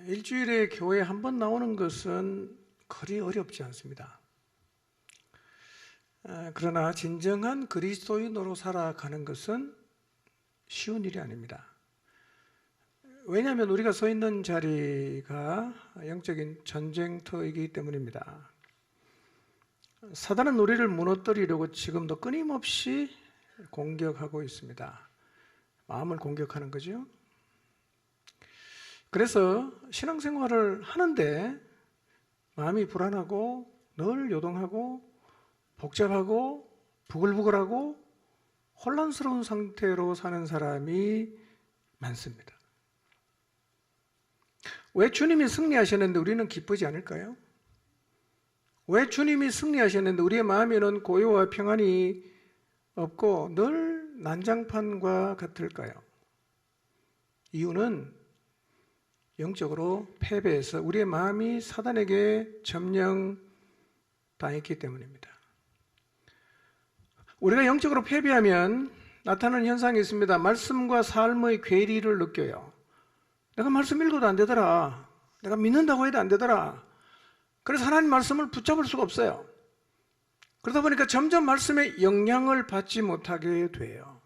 일주일에 교회에 한 번 나오는 것은 그리 어렵지 않습니다. 그러나 진정한 그리스도인으로 살아가는 것은 쉬운 일이 아닙니다. 왜냐하면 우리가 서 있는 자리가 영적인 전쟁터이기 때문입니다. 사단은 우리를 무너뜨리려고 지금도 끊임없이 공격하고 있습니다. 마음을 공격하는 거죠. 그래서 신앙생활을 하는데 마음이 불안하고 늘 요동하고 복잡하고 부글부글하고 혼란스러운 상태로 사는 사람이 많습니다. 왜 주님이 승리하셨는데 우리는 기쁘지 않을까요? 왜 주님이 승리하셨는데 우리의 마음에는 고요와 평안이 없고 늘 난장판과 같을까요? 이유는 영적으로 패배해서 우리의 마음이 사단에게 점령당했기 때문입니다. 우리가 영적으로 패배하면 나타나는 현상이 있습니다. 말씀과 삶의 괴리를 느껴요. 내가 말씀 읽어도 안 되더라. 내가 믿는다고 해도 안 되더라. 그래서 하나님 말씀을 붙잡을 수가 없어요. 그러다 보니까 점점 말씀에 영향을 받지 못하게 돼요.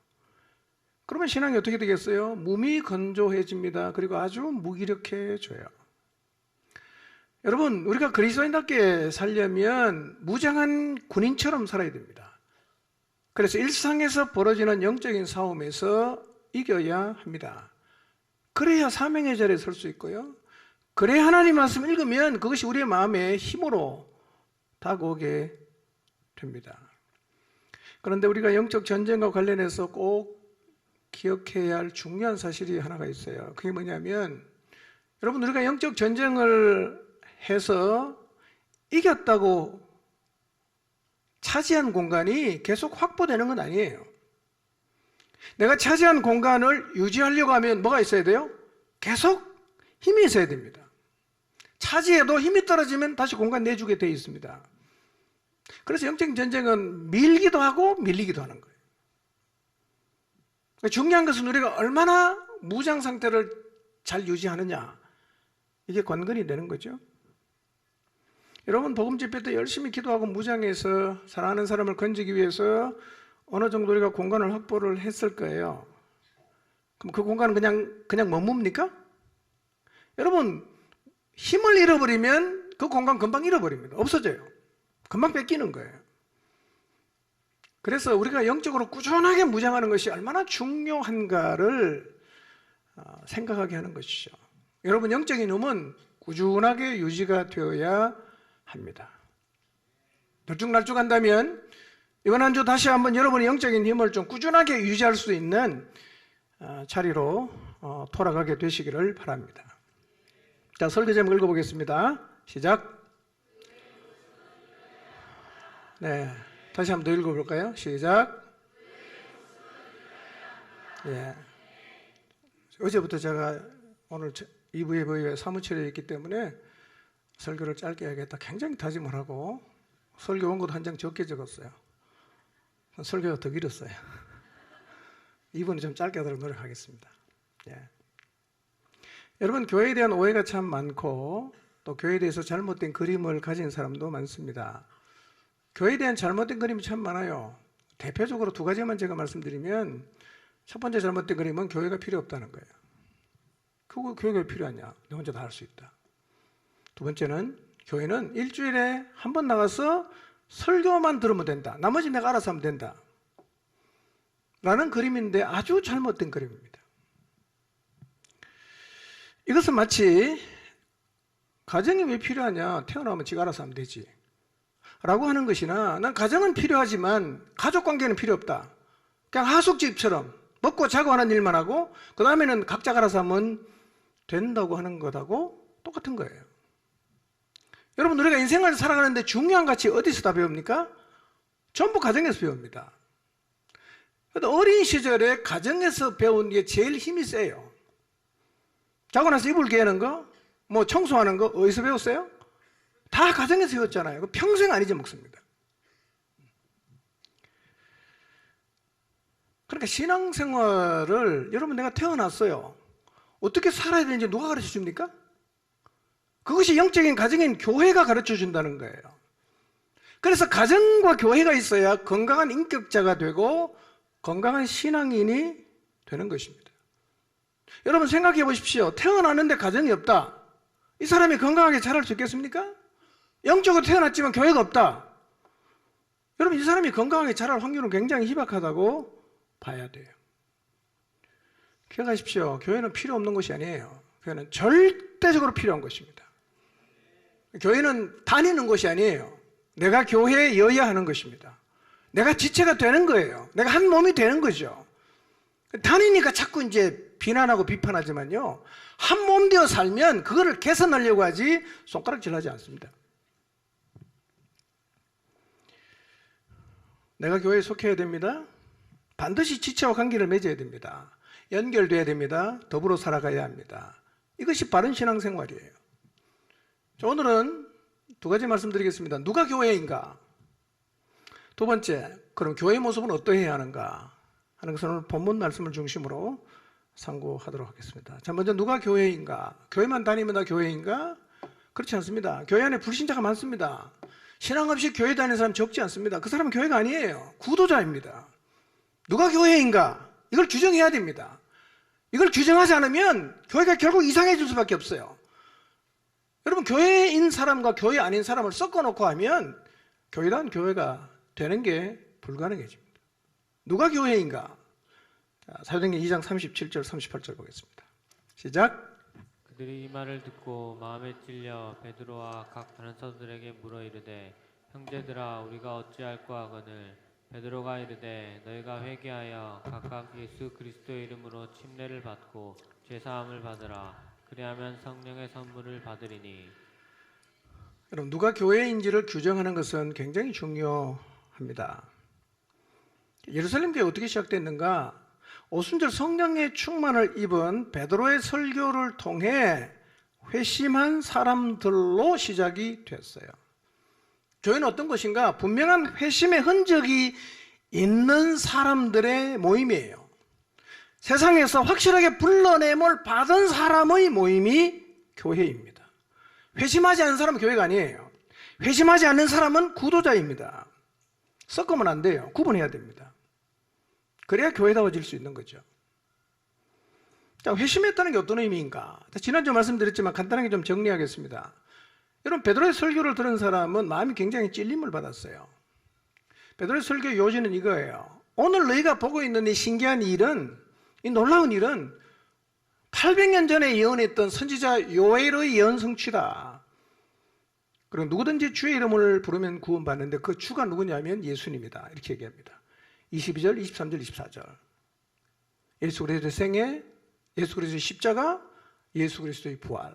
그러면 신앙이 어떻게 되겠어요? 몸이 건조해집니다. 그리고 아주 무기력해져요. 여러분, 우리가 그리스도인답게 살려면 무장한 군인처럼 살아야 됩니다. 그래서 일상에서 벌어지는 영적인 싸움에서 이겨야 합니다. 그래야 사명의 자리에 설 수 있고요. 그래야 하나님 말씀 읽으면 그것이 우리의 마음에 힘으로 다가오게 됩니다. 그런데 우리가 영적 전쟁과 관련해서 꼭 기억해야 할 중요한 사실이 하나가 있어요. 그게 뭐냐면 여러분, 우리가 영적 전쟁을 해서 이겼다고 차지한 공간이 계속 확보되는 건 아니에요. 내가 차지한 공간을 유지하려고 하면 뭐가 있어야 돼요? 계속 힘이 있어야 됩니다. 차지해도 힘이 떨어지면 다시 공간 내주게 되어 있습니다. 그래서 영적 전쟁은 밀기도 하고 밀리기도 하는 거예요. 중요한 것은 우리가 얼마나 무장 상태를 잘 유지하느냐, 이게 관건이 되는 거죠. 여러분, 복음 집회 때 열심히 기도하고 무장해서 사랑하는 사람을 건지기 위해서 어느 정도 우리가 공간을 확보를 했을 거예요. 그럼 그 공간은 그냥 머뭅니까? 여러분, 힘을 잃어버리면 그 공간 금방 잃어버립니다. 없어져요. 금방 뺏기는 거예요. 그래서 우리가 영적으로 꾸준하게 무장하는 것이 얼마나 중요한가를 생각하게 하는 것이죠. 여러분, 영적인 힘은 꾸준하게 유지가 되어야 합니다. 들쭉날쭉한다면 이번 한 주 다시 한번 여러분의 영적인 힘을 좀 꾸준하게 유지할 수 있는 자리로 돌아가게 되시기를 바랍니다. 자, 설교 제목 읽어보겠습니다. 시작. 네, 다시 한번 더 읽어볼까요? 시작. 예. 어제부터 제가 오늘 2부에 사무실에 있기 때문에 설교를 짧게 해야겠다 굉장히 다짐을 하고 설교 원고도 한 장 적게 적었어요. 설교가 더 길었어요. 2부는 좀 짧게 하도록 노력하겠습니다. 예. 여러분, 교회에 대한 오해가 참 많고 또 교회에 대해서 잘못된 그림을 가진 사람도 많습니다. 교회에 대한 잘못된 그림이 참 많아요. 대표적으로 두 가지만 제가 말씀드리면, 첫 번째 잘못된 그림은 교회가 필요 없다는 거예요. 그거 교회가 왜 필요하냐? 너 혼자 다 할 수 있다. 두 번째는 교회는 일주일에 한 번 나가서 설교만 들으면 된다. 나머지 내가 알아서 하면 된다. 라는 그림인데 아주 잘못된 그림입니다. 이것은 마치 가정이 왜 필요하냐? 태어나면 지가 알아서 하면 되지. 라고 하는 것이나, 난 가정은 필요하지만 가족관계는 필요 없다. 그냥 하숙집처럼 먹고 자고 하는 일만 하고 그 다음에는 각자 알아서 하면 된다고 하는 것하고 똑같은 거예요. 여러분, 우리가 인생을 살아가는데 중요한 가치 어디서 다 배웁니까? 전부 가정에서 배웁니다. 어린 시절에 가정에서 배운 게 제일 힘이 세요. 자고 나서 이불 개는 거, 뭐 청소하는 거 어디서 배웠어요? 다 가정에서 배웠잖아요. 평생 안 잊어먹습니다. 그러니까 신앙생활을, 여러분, 내가 태어났어요. 어떻게 살아야 되는지 누가 가르쳐 줍니까? 그것이 영적인 가정인 교회가 가르쳐 준다는 거예요. 그래서 가정과 교회가 있어야 건강한 인격자가 되고 건강한 신앙인이 되는 것입니다. 여러분 생각해 보십시오. 태어났는데 가정이 없다. 이 사람이 건강하게 자랄 수 있겠습니까? 영적으로 태어났지만 교회가 없다. 여러분 이 사람이 건강하게 자랄 확률은 굉장히 희박하다고 봐야 돼요. 기억하십시오. 교회는 필요 없는 것이 아니에요. 교회는 절대적으로 필요한 것입니다. 교회는 다니는 것이 아니에요. 내가 교회여야 하는 것입니다. 내가 지체가 되는 거예요. 내가 한 몸이 되는 거죠. 다니니까 자꾸 이제 비난하고 비판하지만요. 한 몸 되어 살면 그거를 개선하려고 하지 손가락질 하지 않습니다. 내가 교회에 속해야 됩니다. 반드시 지체와 관계를 맺어야 됩니다. 연결돼야 됩니다. 더불어 살아가야 합니다. 이것이 바른 신앙생활이에요. 오늘은 두 가지 말씀드리겠습니다. 누가 교회인가? 두 번째, 그럼 교회의 모습은 어떠해야 하는가 하는 것은 오늘 본문 말씀을 중심으로 상고하도록 하겠습니다. 자, 먼저 누가 교회인가? 교회만 다니면 다 교회인가? 그렇지 않습니다. 교회 안에 불신자가 많습니다. 신앙 없이 교회 다니는 사람 적지 않습니다. 그 사람은 교회가 아니에요. 구도자입니다. 누가 교회인가? 이걸 규정해야 됩니다. 이걸 규정하지 않으면 교회가 결국 이상해질 수밖에 없어요. 여러분 교회인 사람과 교회 아닌 사람을 섞어놓고 하면 교회다운 교회가 되는 게 불가능해집니다. 누가 교회인가? 사도행전 2장 37절 38절 보겠습니다. 시작. 그들이 이 말을 듣고 마음에 찔려 베드로와 각 다른 사도들에게 물어 이르되 형제들아 우리가 어찌할까 하거늘 베드로가 이르되 너희가 회개하여 각각 예수 그리스도의 이름으로 침례를 받고 죄사함을 받으라. 그리하면 성령의 선물을 받으리니. 여러분 누가 교회인지를 규정하는 것은 굉장히 중요합니다. 예루살렘 교회 어떻게 시작됐는가? 오순절 성령의 충만을 입은 베드로의 설교를 통해 회심한 사람들로 시작이 됐어요. 교회는 어떤 것인가? 분명한 회심의 흔적이 있는 사람들의 모임이에요. 세상에서 확실하게 불러냄을 받은 사람의 모임이 교회입니다. 회심하지 않은 사람은 교회가 아니에요. 회심하지 않는 사람은 구도자입니다. 섞으면 안 돼요. 구분해야 됩니다. 그래야 교회다워질 수 있는 거죠. 자, 회심했다는 게 어떤 의미인가? 지난주 말씀드렸지만 간단하게 좀 정리하겠습니다. 여러분 베드로의 설교를 들은 사람은 마음이 굉장히 찔림을 받았어요. 베드로의 설교의 요지는 이거예요. 오늘 너희가 보고 있는 이 신기한 일은, 이 놀라운 일은 800년 전에 예언했던 선지자 요엘의 예언 성취다. 그리고 누구든지 주의 이름을 부르면 구원받는데 그 주가 누구냐면 예수님이다. 이렇게 얘기합니다. 22절, 23절, 24절. 예수 그리스도의 생애, 예수 그리스도의 십자가, 예수 그리스도의 부활.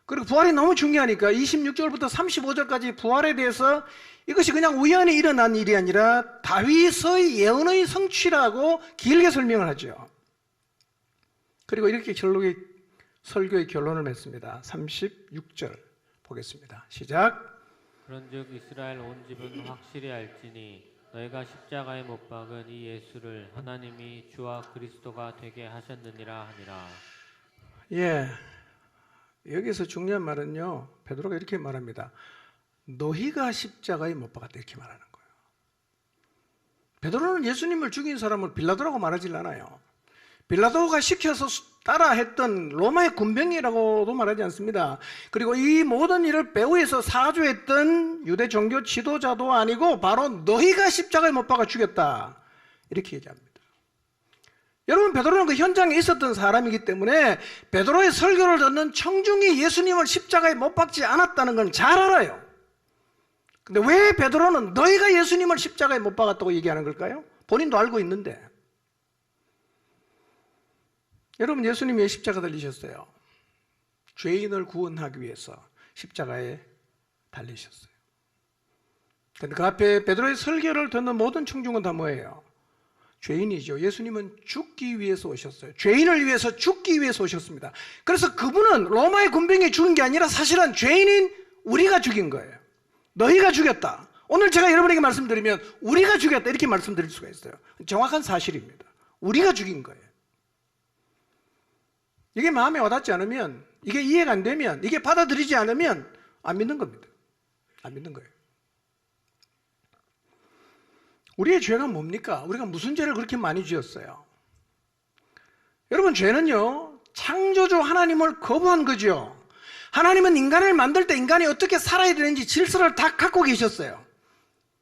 그리고 부활이 너무 중요하니까 26절부터 35절까지 부활에 대해서 이것이 그냥 우연히 일어난 일이 아니라 다윗의 예언의 성취라고 길게 설명을 하죠. 그리고 이렇게 설교의 결론을 맺습니다. 36절 보겠습니다. 시작. 그런즉 이스라엘 온 집은 확실히 알지니 너희가 십자가에 못 박은 이 예수를 하나님이 주와 그리스도가 되게 하셨느니라 하니라. 예, 여기서 중요한 말은요, 베드로가 이렇게 말합니다. 너희가 십자가에 못 박았다 이렇게 말하는 거예요. 베드로는 예수님을 죽인 사람을 빌라도라고 말하질 않아요. 빌라도가 시켜서 따라했던 로마의 군병이라고도 말하지 않습니다. 그리고 이 모든 일을 배후에서 사주했던 유대 종교 지도자도 아니고 바로 너희가 십자가에 못 박아 죽였다 이렇게 얘기합니다. 여러분 베드로는 그 현장에 있었던 사람이기 때문에 베드로의 설교를 듣는 청중이 예수님을 십자가에 못 박지 않았다는 건 잘 알아요. 근데 왜 베드로는 너희가 예수님을 십자가에 못 박았다고 얘기하는 걸까요? 본인도 알고 있는데. 여러분 예수님이 왜 십자가 달리셨어요? 죄인을 구원하기 위해서 십자가에 달리셨어요. 근데 그 앞에 베드로의 설교를 듣는 모든 청중은 다 뭐예요? 죄인이죠. 예수님은 죽기 위해서 오셨어요. 죄인을 위해서 죽기 위해서 오셨습니다. 그래서 그분은 로마의 군병이 죽은 게 아니라 사실은 죄인인 우리가 죽인 거예요. 너희가 죽였다. 오늘 제가 여러분에게 말씀드리면 우리가 죽였다 이렇게 말씀드릴 수가 있어요. 정확한 사실입니다. 우리가 죽인 거예요. 이게 마음에 와닿지 않으면 이게 이해가 안 되면, 이게 받아들이지 않으면 안 믿는 겁니다. 안 믿는 거예요. 우리의 죄가 뭡니까? 우리가 무슨 죄를 그렇게 많이 지었어요? 여러분, 죄는요, 창조주 하나님을 거부한 거죠. 하나님은 인간을 만들 때 인간이 어떻게 살아야 되는지 질서를 다 갖고 계셨어요.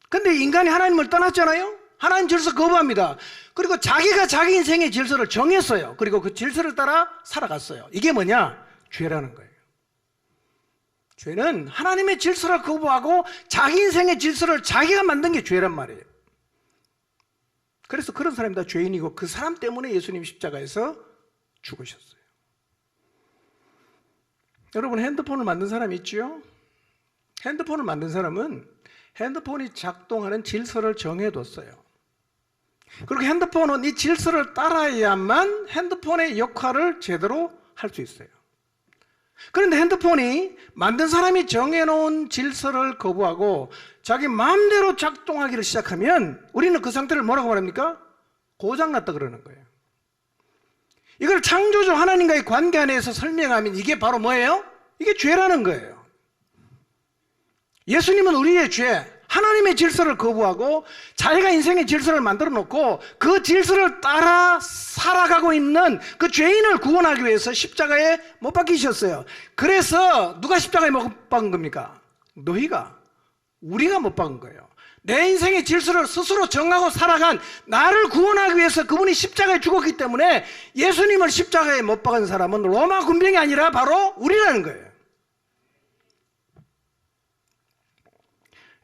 근데 인간이 하나님을 떠났잖아요? 하나님 질서 거부합니다. 그리고 자기가 자기 인생의 질서를 정했어요. 그리고 그 질서를 따라 살아갔어요. 이게 뭐냐? 죄라는 거예요. 죄는 하나님의 질서를 거부하고 자기 인생의 질서를 자기가 만든 게 죄란 말이에요. 그래서 그런 사람이 다 죄인이고 그 사람 때문에 예수님 십자가에서 죽으셨어요. 여러분, 핸드폰을 만든 사람이 있죠? 핸드폰을 만든 사람은 핸드폰이 작동하는 질서를 정해뒀어요. 그리고 핸드폰은 이 질서를 따라야만 핸드폰의 역할을 제대로 할 수 있어요. 그런데 핸드폰이 만든 사람이 정해놓은 질서를 거부하고 자기 마음대로 작동하기를 시작하면 우리는 그 상태를 뭐라고 말합니까? 고장났다 그러는 거예요. 이걸 창조주 하나님과의 관계 안에서 설명하면 이게 바로 뭐예요? 이게 죄라는 거예요. 예수님은 우리의 죄, 하나님의 질서를 거부하고 자기가 인생의 질서를 만들어 놓고 그 질서를 따라 살아가고 있는 그 죄인을 구원하기 위해서 십자가에 못 박히셨어요. 그래서 누가 십자가에 못 박은 겁니까? 너희가, 우리가 못 박은 거예요. 내 인생의 질서를 스스로 정하고 살아간 나를 구원하기 위해서 그분이 십자가에 죽었기 때문에 예수님을 십자가에 못 박은 사람은 로마 군병이 아니라 바로 우리라는 거예요.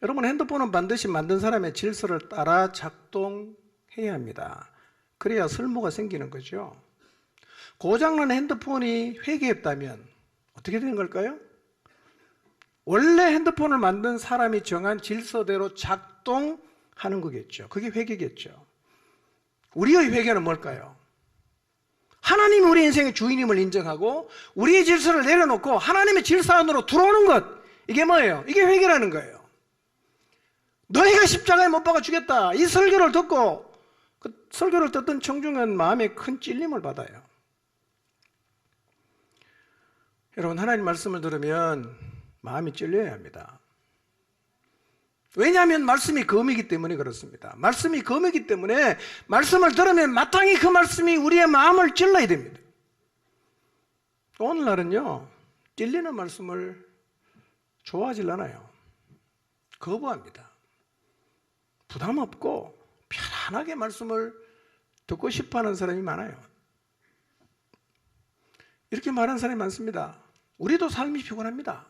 여러분, 핸드폰은 반드시 만든 사람의 질서를 따라 작동해야 합니다. 그래야 쓸모가 생기는 거죠. 고장난 핸드폰이 회개했다면 어떻게 되는 걸까요? 원래 핸드폰을 만든 사람이 정한 질서대로 작동하는 거겠죠. 그게 회개겠죠. 우리의 회개는 뭘까요? 하나님이 우리 인생의 주인임을 인정하고 우리의 질서를 내려놓고 하나님의 질서 안으로 들어오는 것, 이게 뭐예요? 이게 회개라는 거예요. 너희가 십자가에 못 박아 주겠다, 이 설교를 듣고 그 설교를 듣던 청중은 마음에 큰 찔림을 받아요. 여러분, 하나님 말씀을 들으면 마음이 찔려야 합니다. 왜냐하면 말씀이 검이기 때문에 그렇습니다. 말씀이 검이기 때문에 말씀을 들으면 마땅히 그 말씀이 우리의 마음을 찔러야 됩니다. 오늘날은요, 찔리는 말씀을 좋아하질 않아요. 거부합니다. 부담 없고 편안하게 말씀을 듣고 싶어하는 사람이 많아요. 이렇게 말하는 사람이 많습니다. 우리도 삶이 피곤합니다.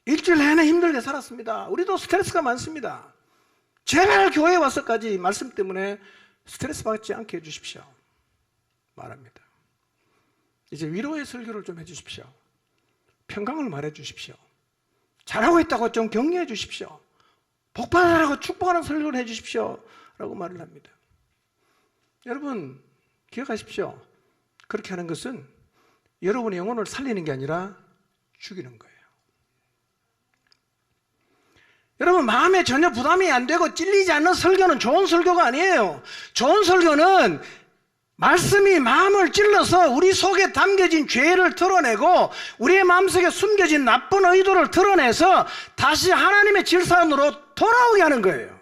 일주일 내내 힘들게 살았습니다. 우리도 스트레스가 많습니다. 제발 교회에 와서까지 말씀 때문에 스트레스 받지 않게 해주십시오. 말합니다. 이제 위로의 설교를 좀 해주십시오. 평강을 말해 주십시오. 잘하고 있다고 좀 격려해 주십시오. 복받으라고 축복하는 설교를 해 주십시오. 라고 말을 합니다. 여러분, 기억하십시오. 그렇게 하는 것은 여러분의 영혼을 살리는 게 아니라 죽이는 거예요. 여러분, 마음에 전혀 부담이 안 되고 찔리지 않는 설교는 좋은 설교가 아니에요. 좋은 설교는 말씀이 마음을 찔러서 우리 속에 담겨진 죄를 드러내고 우리의 마음속에 숨겨진 나쁜 의도를 드러내서 다시 하나님의 질서 안으로 돌아오게 하는 거예요.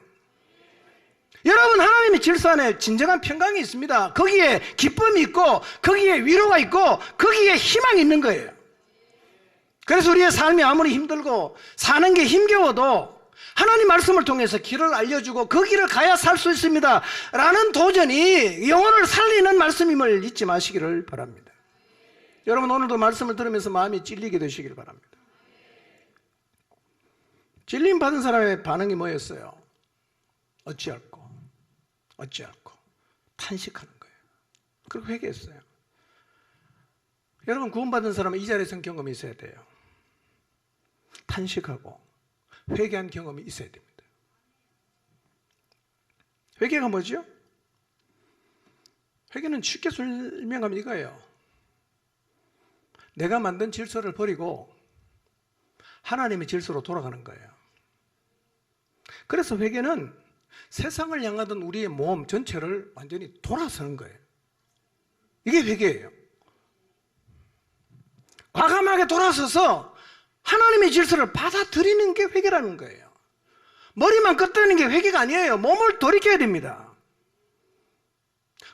여러분, 하나님의 질서 안에 진정한 평강이 있습니다. 거기에 기쁨이 있고 거기에 위로가 있고 거기에 희망이 있는 거예요. 그래서 우리의 삶이 아무리 힘들고 사는 게 힘겨워도 하나님 말씀을 통해서 길을 알려주고 그 길을 가야 살 수 있습니다 라는 도전이 영혼을 살리는 말씀임을 잊지 마시기를 바랍니다. 여러분, 오늘도 말씀을 들으면서 마음이 찔리게 되시기를 바랍니다. 찔림 받은 사람의 반응이 뭐였어요? 어찌할꼬 탄식하는 거예요. 그리고 회개했어요. 여러분, 구원받은 사람은 이 자리에서 경험이 있어야 돼요. 탄식하고 회개한 경험이 있어야 됩니다. 회개가 뭐죠? 회개는 쉽게 설명하면 이거예요. 내가 만든 질서를 버리고 하나님의 질서로 돌아가는 거예요. 그래서 회개는 세상을 향하던 우리의 몸 전체를 완전히 돌아서는 거예요. 이게 회개예요. 과감하게 돌아서서 하나님의 질서를 받아들이는 게 회개라는 거예요. 머리만 끄트리는 게 회개가 아니에요. 몸을 돌이켜야 됩니다.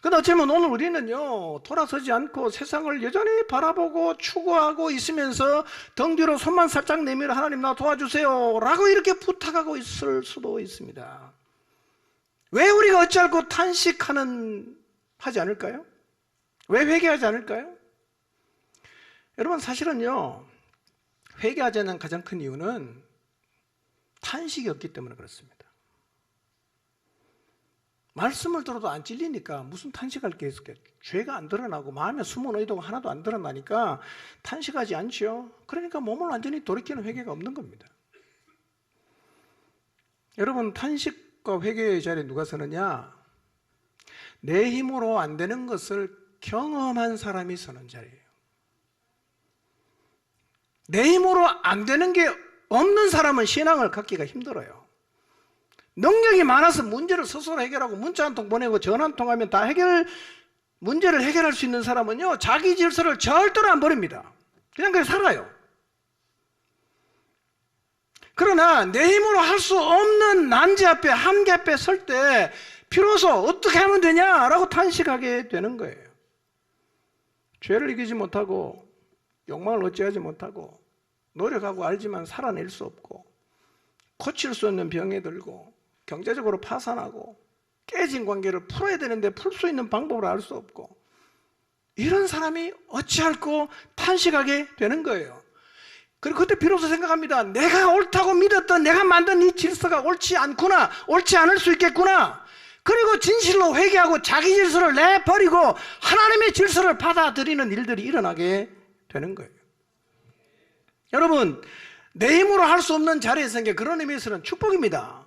근데 어쩌면 오늘 우리는요, 돌아서지 않고 세상을 여전히 바라보고 추구하고 있으면서 등 뒤로 손만 살짝 내밀어 하나님 나 도와주세요 라고 이렇게 부탁하고 있을 수도 있습니다. 왜 우리가 어찌할고 하지 않을까요? 왜 회개하지 않을까요? 여러분, 사실은요, 회개하지 않는 가장 큰 이유는 탄식이 없기 때문에 그렇습니다. 말씀을 들어도 안 찔리니까 무슨 탄식할 게 있을까요? 죄가 안 드러나고 마음에 숨은 의도가 하나도 안 드러나니까 탄식하지 않죠. 그러니까 몸을 완전히 돌이키는 회개가 없는 겁니다. 여러분, 탄식과 회개의 자리에 누가 서느냐? 내 힘으로 안 되는 것을 경험한 사람이 서는 자리예요. 내 힘으로 안 되는 게 없는 사람은 신앙을 갖기가 힘들어요. 능력이 많아서 문제를 스스로 해결하고 문자 한 통 보내고 전화 한 통 하면 다 문제를 해결할 수 있는 사람은요, 자기 질서를 절대로 안 버립니다. 그냥 그렇게 살아요. 그러나 내 힘으로 할 수 없는 난제 앞에, 한계 앞에 설 때 비로소 어떻게 하면 되냐라고 탄식하게 되는 거예요. 죄를 이기지 못하고 욕망을 어찌하지 못하고 노력하고 알지만 살아낼 수 없고 고칠 수 없는 병에 들고 경제적으로 파산하고 깨진 관계를 풀어야 되는데 풀 수 있는 방법을 알 수 없고 이런 사람이 어찌할꼬 탄식하게 되는 거예요. 그리고 그때 비로소 생각합니다. 내가 옳다고 믿었던 내가 만든 이 질서가 옳지 않구나, 옳지 않을 수 있겠구나. 그리고 진실로 회개하고 자기 질서를 내버리고 하나님의 질서를 받아들이는 일들이 일어나게 되는 거예요. 여러분, 내 힘으로 할 수 없는 자리에 서는 게 그런 의미에서는 축복입니다.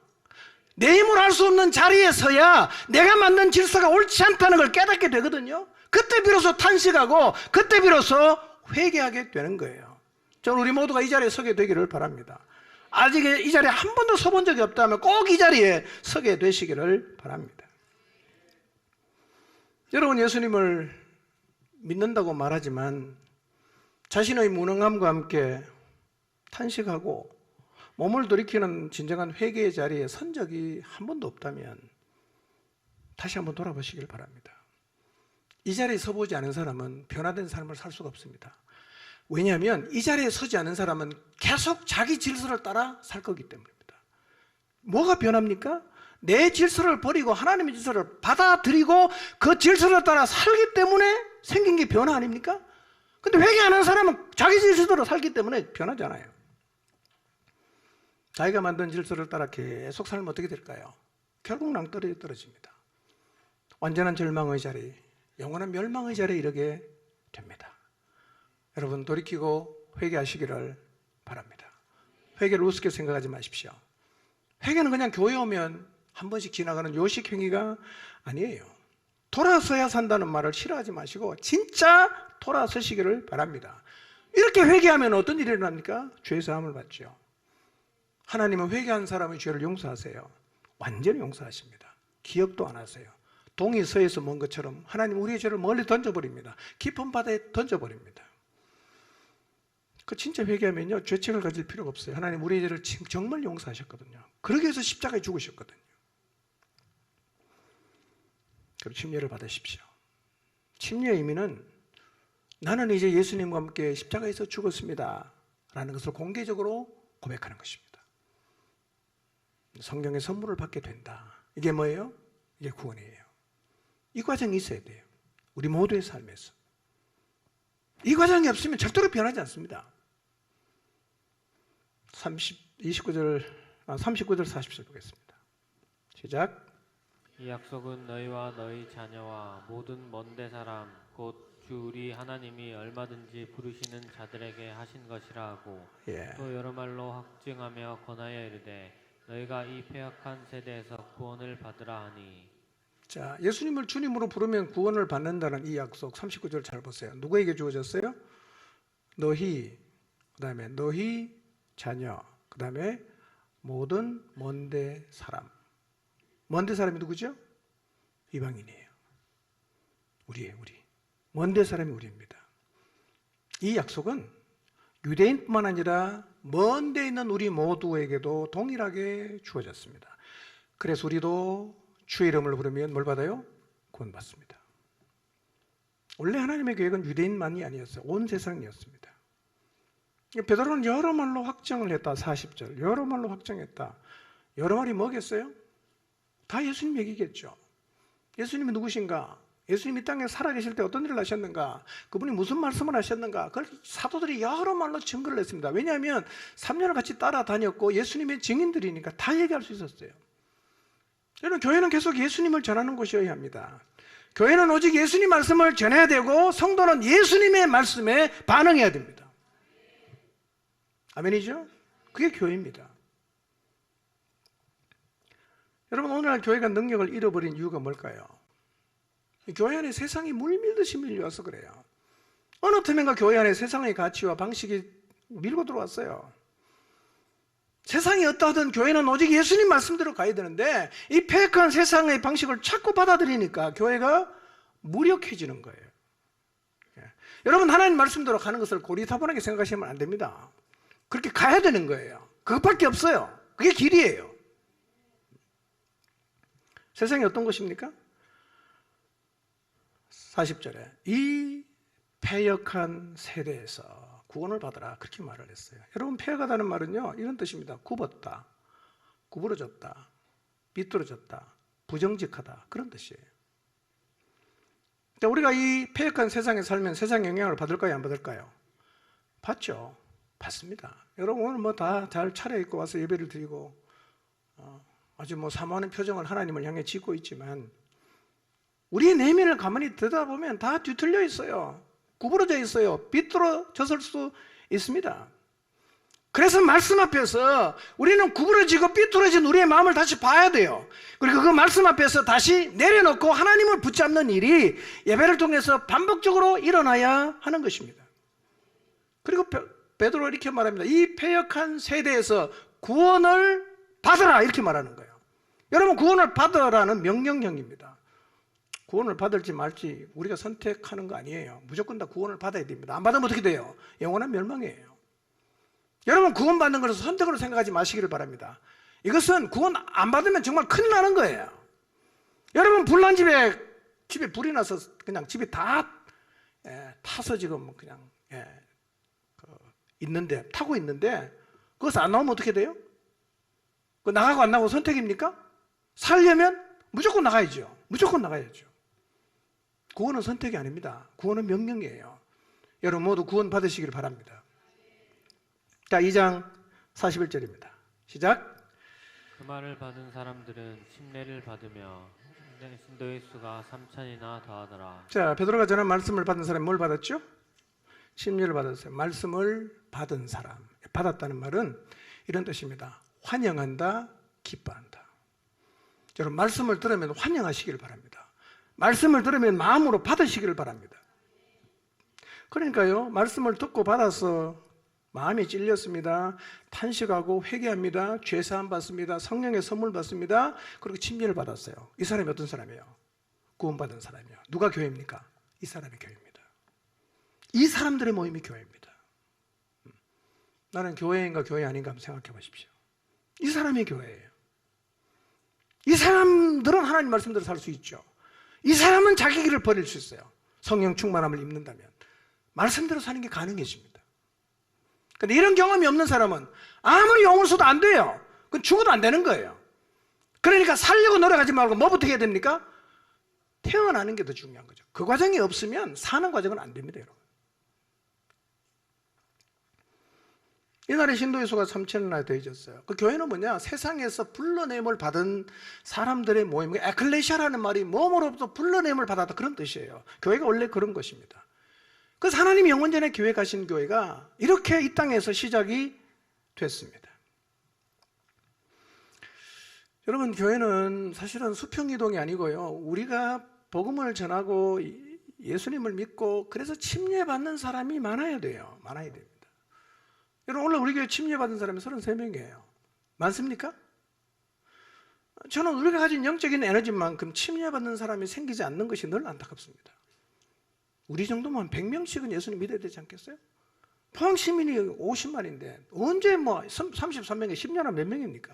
내 힘으로 할 수 없는 자리에 서야 내가 만든 질서가 옳지 않다는 걸 깨닫게 되거든요. 그때 비로소 탄식하고 그때 비로소 회개하게 되는 거예요. 저는 우리 모두가 이 자리에 서게 되기를 바랍니다. 아직 이 자리에 한 번도 서본 적이 없다면 꼭 이 자리에 서게 되시기를 바랍니다. 여러분, 예수님을 믿는다고 말하지만 자신의 무능함과 함께 탄식하고 몸을 돌이키는 진정한 회개의 자리에 선 적이 한 번도 없다면 다시 한번 돌아보시길 바랍니다. 이 자리에 서보지 않은 사람은 변화된 삶을 살 수가 없습니다. 왜냐하면 이 자리에 서지 않은 사람은 계속 자기 질서를 따라 살 거기 때문입니다. 뭐가 변합니까? 내 질서를 버리고 하나님의 질서를 받아들이고 그 질서를 따라 살기 때문에 생긴 게 변화 아닙니까? 근데 회개하는 사람은 자기 질서대로 살기 때문에 변하잖아요. 자기가 만든 질서를 따라 계속 살면 어떻게 될까요? 결국 낭떠러지에 떨어집니다. 완전한 절망의 자리, 영원한 멸망의 자리에 이르게 됩니다. 여러분, 돌이키고 회개하시기를 바랍니다. 회개를 우습게 생각하지 마십시오. 회개는 그냥 교회 오면 한 번씩 지나가는 요식 행위가 아니에요. 돌아서야 산다는 말을 싫어하지 마시고 진짜 돌아서시기를 바랍니다. 이렇게 회개하면 어떤 일이 일어납니까? 죄사함을 받죠. 하나님은 회개한 사람의 죄를 용서하세요. 완전히 용서하십니다. 기억도 안 하세요. 동이 서에서 먼 것처럼 하나님 우리의 죄를 멀리 던져버립니다. 깊은 바다에 던져버립니다. 그 진짜 회개하면요, 죄책을 가질 필요가 없어요. 하나님 우리의 죄를 정말 용서하셨거든요. 그러기 위해서 십자가에 죽으셨거든요. 그럼 침례를 받으십시오. 침례의 의미는 나는 이제 예수님과 함께 십자가에서 죽었습니다 라는 것을 공개적으로 고백하는 것입니다. 성경의 선물을 받게 된다. 이게 뭐예요? 이게 구원이에요. 이 과정이 있어야 돼요. 우리 모두의 삶에서. 이 과정이 없으면 절대로 변하지 않습니다. 39절 40절 보겠습니다. 시작. 이 약속은 너희와 너희 자녀와 모든 먼데 사람 곧 주 우리 하나님이 얼마든지 부르시는 자들에게 하신 것이라 하고 또 여러 말로 확증하며 권하여 이르되 너희가 이 패역한 세대에서 구원을 받으라 하니. 자, 예수님을 주님으로 부르면 구원을 받는다는 이 약속 39절 잘 보세요. 누구에게 주어졌어요? 너희, 그 다음에 너희 자녀, 그 다음에 모든 먼데 사람. 먼데 사람이 누구죠? 이방인이에요. 우리예요, 우리. 먼데 사람이 우리입니다. 이 약속은 유대인뿐만 아니라 먼 데 있는 우리 모두에게도 동일하게 주어졌습니다. 그래서 우리도 주의 이름을 부르면 뭘 받아요? 구원받습니다. 원래 하나님의 계획은 유대인만이 아니었어요. 온 세상이었습니다. 베드로는 여러 말로 확정을 했다. 40절 여러 말로 확정했다. 여러 말이 뭐겠어요? 다 예수님 얘기겠죠. 예수님이 누구신가? 예수님이 이 땅에 살아계실 때 어떤 일을 하셨는가? 그분이 무슨 말씀을 하셨는가? 그걸 사도들이 여러 말로 증거를 했습니다. 왜냐하면 3년을 같이 따라다녔고 예수님의 증인들이니까 다 얘기할 수 있었어요. 여러분, 교회는 계속 예수님을 전하는 곳이어야 합니다. 교회는 오직 예수님 말씀을 전해야 되고 성도는 예수님의 말씀에 반응해야 됩니다. 아멘이죠? 그게 교회입니다. 여러분, 오늘날 교회가 능력을 잃어버린 이유가 뭘까요? 교회 안에 세상이 물밀듯이 밀려와서 그래요. 어느 틈엔가 교회 안에 세상의 가치와 방식이 밀고 들어왔어요. 세상이 어떠하든 교회는 오직 예수님 말씀대로 가야 되는데 이 폐역한 세상의 방식을 자꾸 받아들이니까 교회가 무력해지는 거예요. 여러분, 하나님 말씀대로 가는 것을 고리타분하게 생각하시면 안 됩니다. 그렇게 가야 되는 거예요. 그것밖에 없어요. 그게 길이에요. 세상이 어떤 것입니까? 40절에 이 패역한 세대에서 구원을 받으라, 그렇게 말을 했어요. 여러분, 패역하다는 말은요 이런 뜻입니다. 굽었다, 구부러졌다, 비뚤어졌다, 부정직하다, 그런 뜻이에요. 우리가 이 패역한 세상에 살면 세상 영향을 받을까요, 안 받을까요? 받죠. 받습니다. 여러분, 오늘 뭐 다 잘 차려입고 와서 예배를 드리고 아주 뭐 사모하는 표정을 하나님을 향해 짓고 있지만 우리의 내면을 가만히 들여다보면 다 뒤틀려 있어요. 구부러져 있어요. 비뚤어졌을 수 있습니다. 그래서 말씀 앞에서 우리는 구부러지고 삐뚤어진 우리의 마음을 다시 봐야 돼요. 그리고 그 말씀 앞에서 다시 내려놓고 하나님을 붙잡는 일이 예배를 통해서 반복적으로 일어나야 하는 것입니다. 그리고 베드로가 이렇게 말합니다. 이 패역한 세대에서 구원을 받으라, 이렇게 말하는 거예요. 여러분, 구원을 받으라는 명령형입니다. 구원을 받을지 말지 우리가 선택하는 거 아니에요. 무조건 다 구원을 받아야 됩니다. 안 받으면 어떻게 돼요? 영원한 멸망이에요. 여러분, 구원받는 것을 선택으로 생각하지 마시기를 바랍니다. 이것은 구원 안 받으면 정말 큰일 나는 거예요. 여러분, 불난 집에 불이 나서 그냥 집이 다 타서 지금 그냥 있는데, 타고 있는데 그것을 안 나오면 어떻게 돼요? 그 나가고 안 나가고 선택입니까? 살려면 무조건 나가야죠. 무조건 나가야죠. 구원은 선택이 아닙니다. 구원은 명령이에요. 여러분 모두 구원 받으시길 바랍니다. 자, 2장 41절입니다. 시작. 그 말을 받은 사람들은 침례를 받으며 신도의 수가 3,000이나 더하더라. 자, 베드로가 전한 말씀을 받은 사람이 뭘 받았죠? 침례를 받았어요. 말씀을 받은 사람. 받았다는 말은 이런 뜻입니다. 환영한다, 기뻐한다. 여러분, 말씀을 들으면 환영하시길 바랍니다. 말씀을 들으면 마음으로 받으시기를 바랍니다. 그러니까요, 말씀을 듣고 받아서 마음이 찔렸습니다. 탄식하고 회개합니다. 죄사함 받습니다. 성령의 선물 받습니다. 그리고 침례를 받았어요. 이 사람이 어떤 사람이에요? 구원받은 사람이에요. 누가 교회입니까? 이 사람이 교회입니다. 이 사람들의 모임이 교회입니다. 나는 교회인가 교회 아닌가 한번 생각해 보십시오. 이 사람이 교회예요. 이 사람들은 하나님 말씀대로 살 수 있죠. 이 사람은 자기 길을 버릴 수 있어요. 성령 충만함을 입는다면 말씀대로 사는 게 가능해집니다. 근데 이런 경험이 없는 사람은 아무리 영을 써도 안 돼요. 그건 죽어도 안 되는 거예요. 그러니까 살려고 노력하지 말고 뭐부터 해야 됩니까? 태어나는 게 더 중요한 거죠. 그 과정이 없으면 사는 과정은 안 됩니다, 여러분. 이날에 신도의 수가 3,000이나 되어졌어요. 그 교회는 뭐냐? 세상에서 불러냄을 받은 사람들의 모임. 에클레시아라는 말이 몸으로부터 불러냄을 받았다, 그런 뜻이에요. 교회가 원래 그런 것입니다. 그래서 하나님이 영원전에 교회 가신 교회가 이렇게 이 땅에서 시작이 됐습니다. 여러분, 교회는 사실은 수평이동이 아니고요, 우리가 복음을 전하고 예수님을 믿고 그래서 침례받는 사람이 많아야 돼요. 많아야 됩니다. 여러분, 오늘 우리 교회 침례받은 사람이 33명이에요. 많습니까? 저는 우리가 가진 영적인 에너지만큼 침례받는 사람이 생기지 않는 것이 늘 안타깝습니다. 우리 정도면 100명씩은 예수님 믿어야 되지 않겠어요? 포항 시민이 50만인데 언제 뭐 33명에 10년은 몇 명입니까?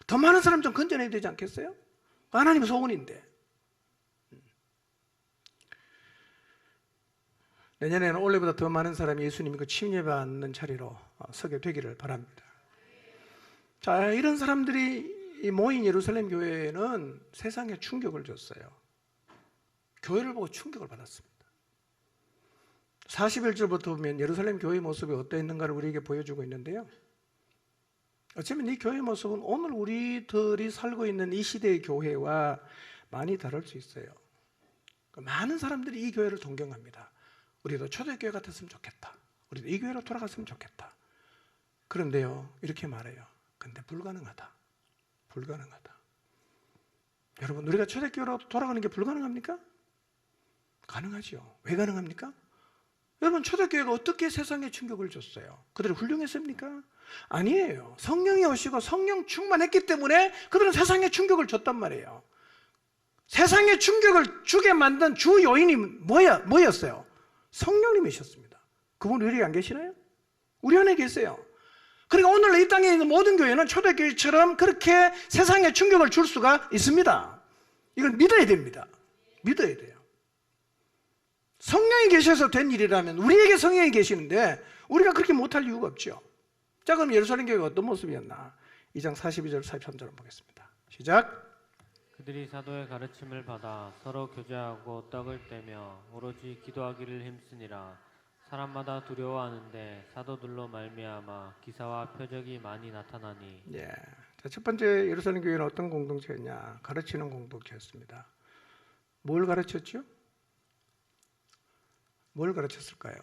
더 많은 사람 좀 건져내야 되지 않겠어요? 하나님 소원인데. 내년에는 올해보다 더 많은 사람이 예수님 믿고 침례받는 자리로 서게 되기를 바랍니다. 자, 이런 사람들이 모인 예루살렘 교회에는 세상에 충격을 줬어요. 교회를 보고 충격을 받았습니다. 41절부터 보면 예루살렘 교회의 모습이 어떠했는가를 우리에게 보여주고 있는데요. 어쩌면 이 교회의 모습은 오늘 우리들이 살고 있는 이 시대의 교회와 많이 다를 수 있어요. 많은 사람들이 이 교회를 동경합니다. 우리도 초대교회 같았으면 좋겠다. 우리도 이 교회로 돌아갔으면 좋겠다. 그런데요, 이렇게 말해요. 근데 불가능하다. 불가능하다. 여러분, 우리가 초대교회로 돌아가는 게 불가능합니까? 가능하죠. 왜 가능합니까? 여러분, 초대교회가 어떻게 세상에 충격을 줬어요? 그들이 훌륭했습니까? 아니에요. 성령이 오시고 성령 충만했기 때문에 그들은 세상에 충격을 줬단 말이에요. 세상에 충격을 주게 만든 주 요인이 뭐였어요? 성령님이셨습니다. 그분 우리 안 계시나요? 우리 안에 계세요. 그러니까 오늘 이 땅에 있는 모든 교회는 초대교회처럼 그렇게 세상에 충격을 줄 수가 있습니다. 이걸 믿어야 됩니다. 믿어야 돼요. 성령이 계셔서 된 일이라면 우리에게 성령이 계시는데 우리가 그렇게 못할 이유가 없죠. 자, 그럼 예루살렘 교회가 어떤 모습이었나? 2장 42절 43절을 보겠습니다. 시작. 그들이 사도의 가르침을 받아 서로 교제하고 떡을 떼며 오로지 기도하기를 힘쓰니라. 사람마다 두려워하는데 사도들로 말미암아 기사와 표적이 많이 나타나니. 예. 자, 첫 번째 예루살렘 교회는 어떤 공동체였냐? 가르치는 공동체였습니다. 뭘 가르쳤죠? 뭘 가르쳤을까요?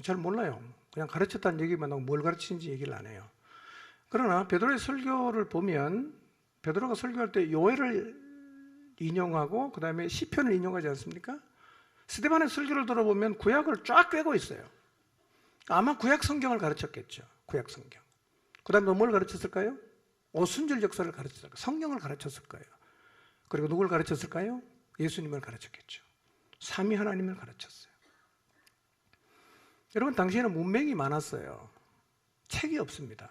잘 몰라요. 그냥 가르쳤다는 얘기만 하고 뭘 가르치는지 얘기를 안 해요. 그러나 베드로의 설교를 보면 베드로가 설교할 때 요엘을 인용하고 그 다음에 시편을 인용하지 않습니까? 스데반의 설교를 들어보면 구약을 쫙 꿰고 있어요. 아마 구약 성경을 가르쳤겠죠. 구약 성경. 그 다음에 뭘 가르쳤을까요? 오순절 역사를 가르쳤을까요? 성경을 가르쳤을 거예요. 그리고 누굴 가르쳤을까요? 예수님을 가르쳤겠죠. 삼위 하나님을 가르쳤어요. 여러분, 당시에는 문맹이 많았어요. 책이 없습니다.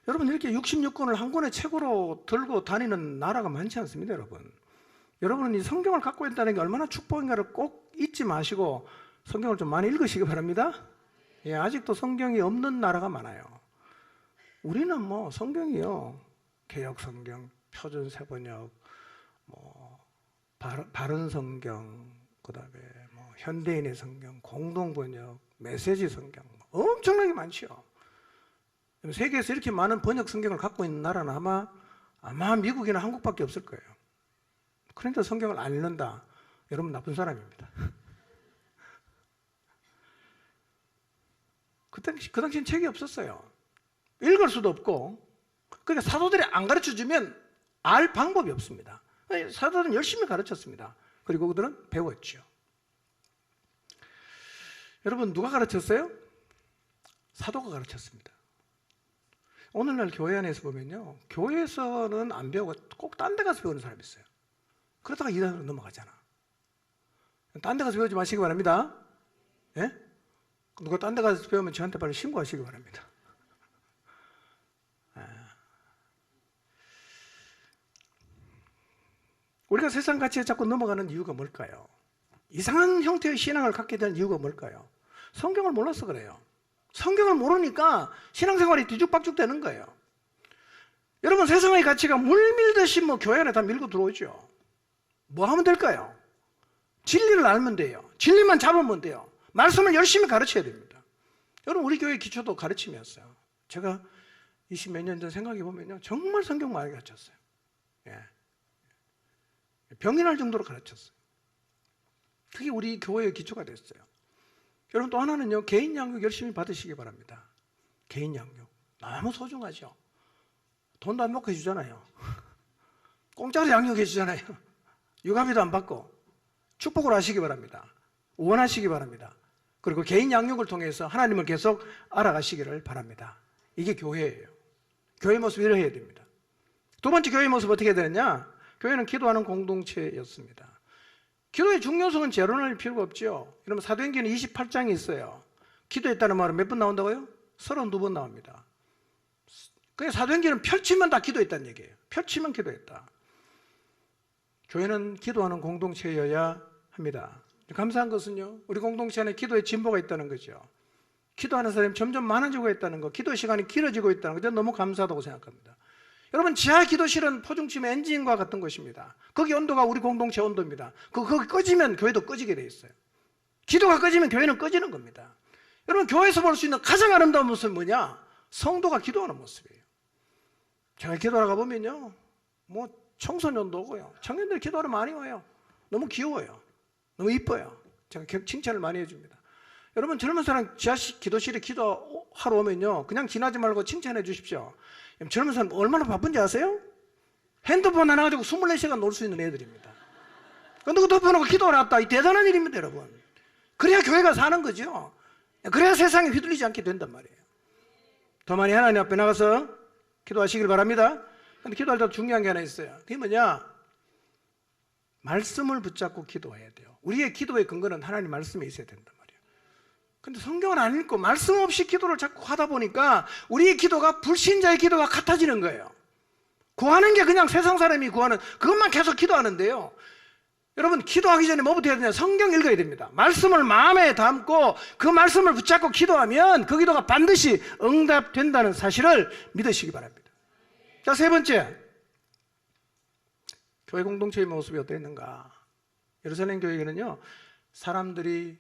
여러분, 이렇게 66권을 한 권의 책으로 들고 다니는 나라가 많지 않습니다, 여러분. 여러분은 이 성경을 갖고 있다는 게 얼마나 축복인가를 꼭 잊지 마시고 성경을 좀 많이 읽으시기 바랍니다. 예, 아직도 성경이 없는 나라가 많아요. 우리는 뭐 성경이요, 개역 성경, 표준 세번역, 뭐 바른 성경, 그다음에 뭐 현대인의 성경, 공동 번역, 메시지 성경, 엄청나게 많죠. 세계에서 이렇게 많은 번역 성경을 갖고 있는 나라는 아마 미국이나 한국밖에 없을 거예요. 그런데 성경을 안 읽는다. 여러분, 나쁜 사람입니다. 그 당시엔 책이 없었어요. 읽을 수도 없고, 그러니까 사도들이 안 가르쳐주면 알 방법이 없습니다. 사도들은 열심히 가르쳤습니다. 그리고 그들은 배웠죠. 여러분, 누가 가르쳤어요? 사도가 가르쳤습니다. 오늘날 교회 안에서 보면요, 교회에서는 안 배우고 꼭 딴 데 가서 배우는 사람이 있어요. 그러다가 이단으로 넘어가잖아. 딴 데 가서 배우지 마시기 바랍니다. 예? 누가 딴 데 가서 배우면 저한테 빨리 신고하시기 바랍니다. 우리가 세상 가치에 자꾸 넘어가는 이유가 뭘까요? 이상한 형태의 신앙을 갖게 된 이유가 뭘까요? 성경을 몰라서 그래요. 성경을 모르니까 신앙생활이 뒤죽박죽 되는 거예요. 여러분, 세상의 가치가 물 밀듯이 뭐 교회 안에 다 밀고 들어오죠. 뭐 하면 될까요? 진리를 알면 돼요. 진리만 잡으면 돼요. 말씀을 열심히 가르쳐야 됩니다. 여러분, 우리 교회 기초도 가르침이었어요. 제가 20몇 년 전 생각해 보면요, 정말 성경 많이 가르쳤어요. 예. 병이 날 정도로 가르쳤어요. 그게 우리 교회의 기초가 됐어요. 여러분, 또 하나는요, 개인 양육 열심히 받으시기 바랍니다. 개인 양육 너무 소중하죠. 돈도 안 받고 해주잖아요. 공짜로 양육해 주잖아요. 육아비도 안 받고. 축복을 하시기 바랍니다. 원하시기 바랍니다. 그리고 개인 양육을 통해서 하나님을 계속 알아가시기를 바랍니다. 이게 교회예요. 교회 모습 이래야 됩니다. 두 번째 교회 모습 어떻게 해야 되느냐? 교회는 기도하는 공동체였습니다. 기도의 중요성은 재론할 필요가 없죠. 여러분, 사도행전에 28장이 있어요. 기도했다는 말은 몇 번 나온다고요? 32번 나옵니다. 그게 사도행전은 펼치면 다 기도했다는 얘기예요. 펼치면 기도했다. 교회는 기도하는 공동체여야 합니다. 감사한 것은요, 우리 공동체 안에 기도의 진보가 있다는 거죠. 기도하는 사람이 점점 많아지고 있다는 거, 기도 시간이 길어지고 있다는 거, 저는 너무 감사하다고 생각합니다. 여러분, 지하 기도실은 포중침의 엔진과 같은 것입니다. 거기 온도가 우리 공동체 온도입니다. 거기 꺼지면 교회도 꺼지게 돼 있어요. 기도가 꺼지면 교회는 꺼지는 겁니다. 여러분, 교회에서 볼 수 있는 가장 아름다운 모습은 뭐냐? 성도가 기도하는 모습이에요. 제가 기도하러 가보면요, 뭐 청소년도 오고요, 청년들 기도하러 많이 와요. 너무 귀여워요. 너무 이뻐요. 제가 칭찬을 많이 해줍니다. 여러분, 젊은 사람 지하 기도실에 기도하러 오면요, 그냥 지나지 말고 칭찬해 주십시오. 젊은 사람 얼마나 바쁜지 아세요? 핸드폰 하나 가지고 24시간 놀 수 있는 애들입니다. 근데 그 덮어놓고 기도하러 왔다. 이 대단한 일입니다, 여러분. 그래야 교회가 사는 거죠. 그래야 세상에 휘둘리지 않게 된단 말이에요. 더 많이 하나님 앞에 나가서 기도하시길 바랍니다. 근데 기도할 때 중요한 게 하나 있어요. 그게 뭐냐? 말씀을 붙잡고 기도해야 돼요. 우리의 기도의 근거는 하나님 말씀에 있어야 된단 말이에요. 근데 성경을 안 읽고 말씀 없이 기도를 자꾸 하다 보니까 우리의 기도가 불신자의 기도가 같아지는 거예요. 구하는 게 그냥 세상 사람이 구하는 그것만 계속 기도하는데요. 여러분, 기도하기 전에 뭐부터 해야 되냐? 성경 읽어야 됩니다. 말씀을 마음에 담고 그 말씀을 붙잡고 기도하면 그 기도가 반드시 응답된다는 사실을 믿으시기 바랍니다. 자, 세 번째, 교회 공동체의 모습이 어땠는가? 예루살렘 교회는요, 사람들이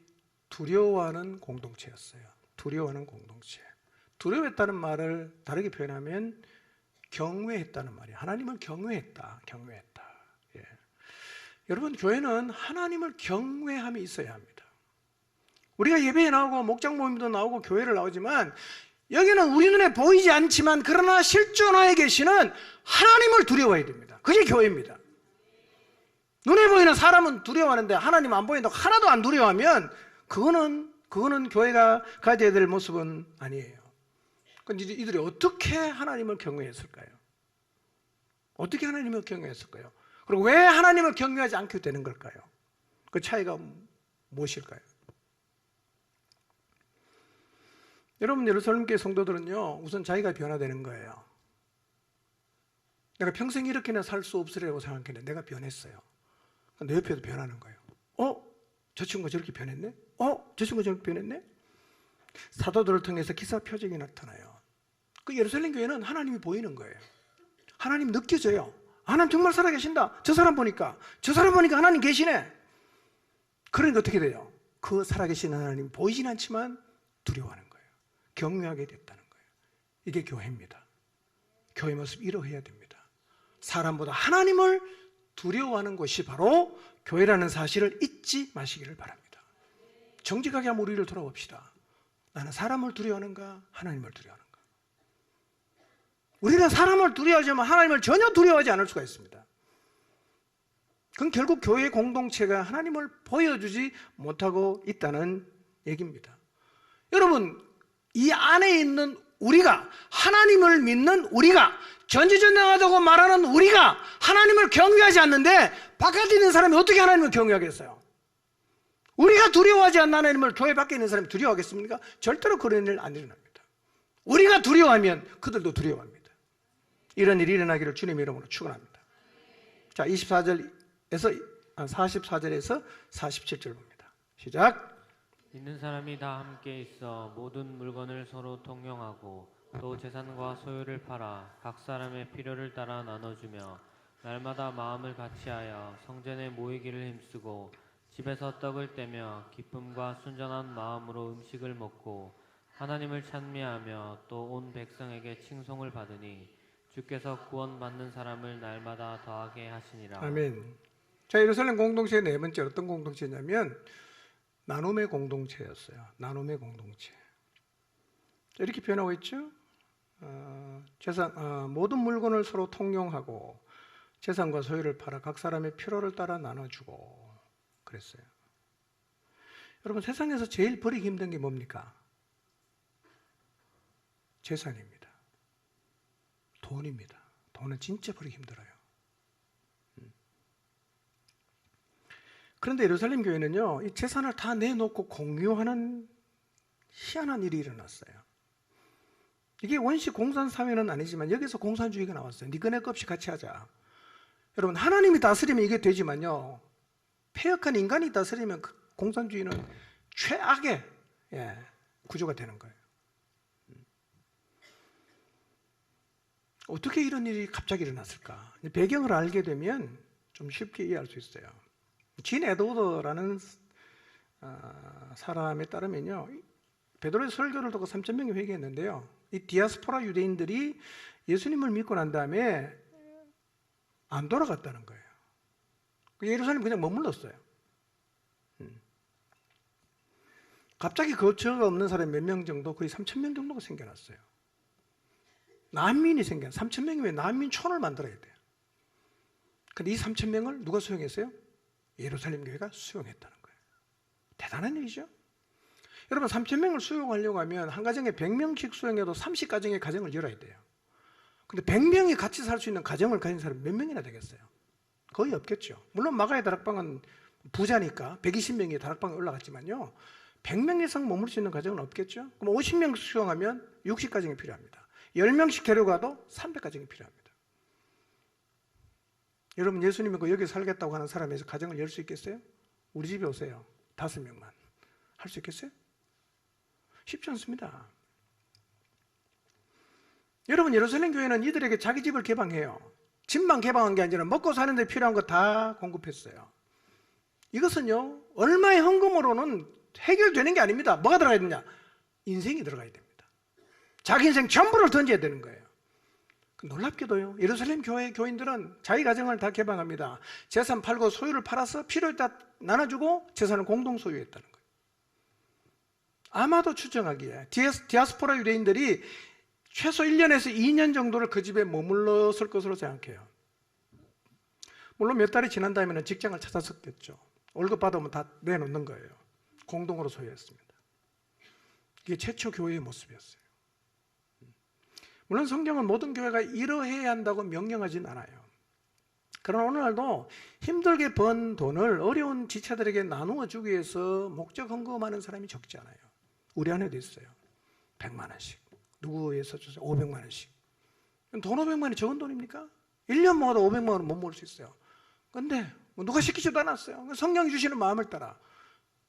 두려워하는 공동체였어요. 두려워하는 공동체. 두려워했다는 말을 다르게 표현하면 경외했다는 말이에요. 하나님을 경외했다. 예. 여러분, 교회는 하나님을 경외함이 있어야 합니다. 우리가 예배에 나오고 목장 모임도 나오고 교회를 나오지만 여기는 우리 눈에 보이지 않지만 그러나 실존하에 계시는 하나님을 두려워해야 됩니다. 그게 교회입니다. 눈에 보이는 사람은 두려워하는데 하나님 안 보인다고 하나도 안 두려워하면 그거는 교회가 가져야 될 모습은 아니에요. 근데 이들이 어떻게 하나님을 경외했을까요? 어떻게 하나님을 경외했을까요? 그리고 왜 하나님을 경외하지 않게 되는 걸까요? 그 차이가 무엇일까요? 여러분, 예루살렘 교회 성도들은요, 우선 자기가 변화되는 거예요. 내가 평생 이렇게는 살 수 없으리라고 생각했는데 내가 변했어요. 내 옆에도 변하는 거예요. 저 친구가 저렇게 변했네? 저 친구가 저렇게 변했네? 사도들을 통해서 기사 표적이 나타나요. 그 예루살렘 교회는 하나님이 보이는 거예요. 하나님 느껴져요. 하나님 정말 살아계신다. 저 사람 보니까 하나님 계시네. 그러니까 어떻게 돼요? 그 살아계신 하나님 보이진 않지만 두려워하는 거예요. 경외하게 됐다는 거예요. 이게 교회입니다. 교회 모습 이러해야 됩니다. 사람보다 하나님을 두려워하는 것이 바로 교회라는 사실을 잊지 마시기를 바랍니다. 정직하게 한번 우리를 돌아봅시다. 나는 사람을 두려워하는가? 하나님을 두려워하는가? 우리는 사람을 두려워하지만 하나님을 전혀 두려워하지 않을 수가 있습니다. 그건 결국 교회 공동체가 하나님을 보여주지 못하고 있다는 얘기입니다. 여러분, 이 안에 있는 우리가, 하나님을 믿는 우리가, 전지전능하다고 말하는 우리가 하나님을 경외하지 않는데 바깥에 있는 사람이 어떻게 하나님을 경외하겠어요? 우리가 두려워하지 않는 하나님을 교회 밖에 있는 사람이 두려워하겠습니까? 절대로 그런 일 안 일어납니다. 우리가 두려워하면 그들도 두려워합니다. 이런 일이 일어나기를 주님의 이름으로 축원합니다. 자, 44절에서 47절 봅니다. 시작. 있는 사람이 다 함께 있어 모든 물건을 서로 통용하고 또 재산과 소유를 팔아 각 사람의 필요를 따라 나눠주며 날마다 마음을 같이하여 성전에 모이기를 힘쓰고 집에서 떡을 떼며 기쁨과 순전한 마음으로 음식을 먹고 하나님을 찬미하며 또 온 백성에게 칭송을 받으니 주께서 구원받는 사람을 날마다 더하게 하시니라. 아멘. 자, 예루살렘 공동체의 네 번째 어떤 공동체냐면 나눔의 공동체였어요. 나눔의 공동체. 이렇게 표현하고 있죠. 모든 물건을 서로 통용하고 재산과 소유를 팔아 각 사람의 필요를 따라 나눠주고 그랬어요. 여러분, 세상에서 제일 버리기 힘든 게 뭡니까? 재산입니다. 돈입니다. 돈은 진짜 버리기 힘들어요. 그런데 예루살렘 교회는요, 이 재산을 다 내놓고 공유하는 희한한 일이 일어났어요. 이게 원시 공산사회는 아니지만 여기서 공산주의가 나왔어요. 니꺼내 거 없이 같이 하자. 여러분, 하나님이 다스리면 이게 되지만요, 폐역한 인간이 다스리면 그 공산주의는 최악의 구조가 되는 거예요. 어떻게 이런 일이 갑자기 일어났을까? 배경을 알게 되면 좀 쉽게 이해할 수 있어요. 진 에드워드라는 사람에 따르면요, 베드로의 설교를 듣고 3,000명이 회개했는데요, 이 디아스포라 유대인들이 예수님을 믿고 난 다음에 안 돌아갔다는 거예요. 예루살렘 그냥 머물렀어요. 갑자기 거처가 없는 사람이 몇 명 정도, 거의 3,000명 정도가 생겨났어요. 난민이 3,000명이면 난민촌을 만들어야 돼요. 근데 이 3,000명을 누가 수용했어요? 예루살렘 교회가 수용했다는 거예요. 대단한 일이죠. 여러분, 3,000명을 수용하려고 하면 한 가정에 100명씩 수용해도 30가정의 가정을 열어야 돼요. 근데 100명이 같이 살 수 있는 가정을 가진 사람이 몇 명이나 되겠어요? 거의 없겠죠. 물론 마가의 다락방은 부자니까 120명이 다락방에 올라갔지만요, 100명 이상 머물 수 있는 가정은 없겠죠. 그럼 50명 수용하면 60가정이 필요합니다. 10명씩 데려가도 300가정이 필요합니다. 여러분, 예수님 믿고 여기 살겠다고 하는 사람에서 가정을 열 수 있겠어요? 우리 집에 오세요. 5명만. 할 수 있겠어요? 쉽지 않습니다. 여러분, 예루살렘 교회는 이들에게 자기 집을 개방해요. 집만 개방한 게 아니라 먹고 사는 데 필요한 거 다 공급했어요. 이것은요, 얼마의 헌금으로는 해결되는 게 아닙니다. 뭐가 들어가야 되냐? 인생이 들어가야 됩니다. 자기 인생 전부를 던져야 되는 거예요. 놀랍게도요, 예루살렘 교회 교인들은 자기 가정을 다 개방합니다. 재산 팔고 소유를 팔아서 필요에 따라 나눠주고 재산을 공동 소유했다는 거예요. 아마도 추정하기에 디아스포라 유대인들이 최소 1년에서 2년 정도를 그 집에 머물렀을 것으로 생각해요. 물론 몇 달이 지난 다음에는 직장을 찾았었겠죠. 월급 받으면 다 내놓는 거예요. 공동으로 소유했습니다. 이게 최초 교회의 모습이었어요. 물론 성경은 모든 교회가 이러해야 한다고 명령하진 않아요. 그러나 오늘날도 힘들게 번 돈을 어려운 지체들에게 나누어 주기 위해서 목적 헌금하는 사람이 적지 않아요. 우리 안에도 있어요. 100만 원씩. 누구에서 주세요? 500만 원씩. 돈 500만 원이 적은 돈입니까? 1년 모아도 500만 원은 못 모을 수 있어요. 그런데 누가 시키지도 않았어요. 성령이 주시는 마음을 따라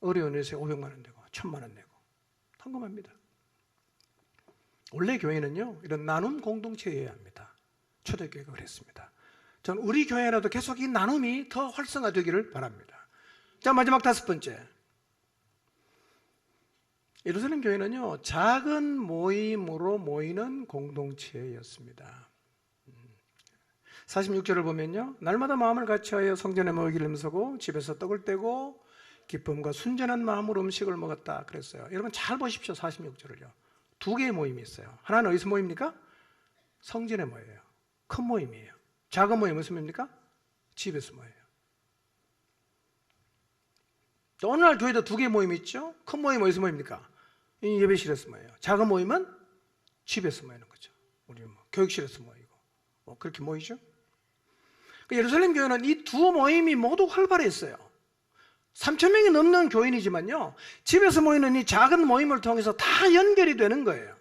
어려운 일에 500만 원 내고 1,000만 원 내고 헌금합니다. 원래 교회는요, 이런 나눔 공동체여야 합니다. 초대교회가 그랬습니다. 전 우리 교회라도 계속 이 나눔이 더 활성화되기를 바랍니다. 자, 마지막 5번째. 예루살렘 교회는요, 작은 모임으로 모이는 공동체였습니다. 46절을 보면요, 날마다 마음을 같이하여 성전에 모이기를 힘쓰고 집에서 떡을 떼고 기쁨과 순전한 마음으로 음식을 먹었다 그랬어요. 여러분 잘 보십시오. 46절을요. 두 개의 모임이 있어요. 하나는 어디서 모입니까? 성전에 모여요. 큰 모임이에요. 작은 모임은 무슨 모임입니까? 집에서 모여요. 또 오늘날 교회도 두 개의 모임이 있죠. 큰 모임은 어디서 모입니까? 이 예배실에서 모여요. 작은 모임은 집에서 모이는 거죠. 우리 교육실에서 모이고 그렇게 모이죠. 예루살렘 교회는 이 두 모임이 모두 활발했어요. 3,000명이 넘는 교인이지만요, 집에서 모이는 이 작은 모임을 통해서 다 연결이 되는 거예요.